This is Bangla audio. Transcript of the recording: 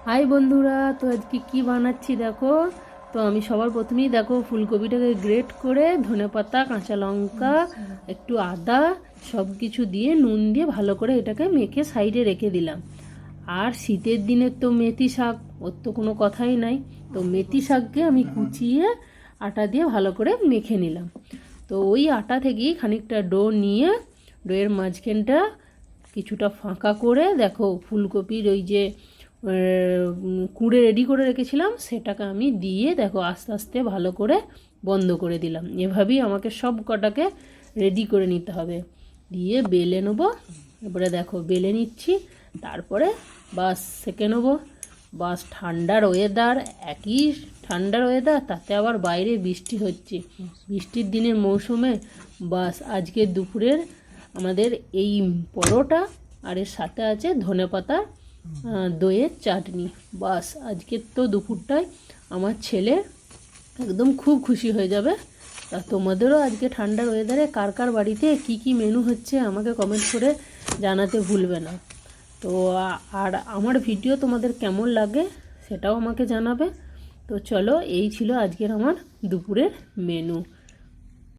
হাই বন্ধুরা, তো আজকে কি বানাচ্ছি দেখো। তো আমি সবার প্রথমেই দেখো ফুলকপিটাকে গ্রেট করে ধনেপাতা, কাঁচা লঙ্কা, একটু আদা সব কিছু দিয়ে নুন দিয়ে ভালো করে এটাকে মেখে সাইডে রেখে দিলাম। আর শীতের দিনে তো মেথি শাক, ওর তো কোনো কথাই নাই। তো মেথি শাককে আমি কুচিয়ে আটা দিয়ে ভালো করে মেখে নিলাম। তো ওই আটা থেকেই খানিকটা ডো নিয়ে ডোয়ের মাঝখানটা কিছুটা ফাঁকা করে দেখো ফুলকপির ওই যে কুড়ে রেডি করে রেখেছিলাম সেটাকে আমি দিয়ে দেখো আস্তে আস্তে ভালো করে বন্ধ করে দিলাম। এভাবেই আমাকে সব কটাকে রেডি করে নিতে হবে। দিয়ে বেলে নেবো। এবারে দেখো বেলে নিচ্ছি, তারপরে বাস সেঁকে নেবো। বাস ঠান্ডার ওয়েদার, একই ঠান্ডার ওয়েদার, তাতে আবার বাইরে বৃষ্টি হচ্ছে। বৃষ্টির দিনের মৌসুমে বাস আজকে দুপুরের আমাদের এই পরোটা আর এর সাথে আছে ধনেপাতা দইয়ের চাটনি। বাস আজকের তো দুপুরটায় আমার ছেলে একদম খুব খুশি হয়ে যাবে। তা তোমাদেরও আজকে ঠান্ডার ওয়েদারে কার কার বাড়িতে কি কি মেনু হচ্ছে আমাকে কমেন্ট করে জানাতে ভুলবে না। তো আর আমার ভিডিও তোমাদের কেমন লাগে সেটাও আমাকে জানাবে। তো চলো, এই ছিল আজকের আমার দুপুরের মেনু।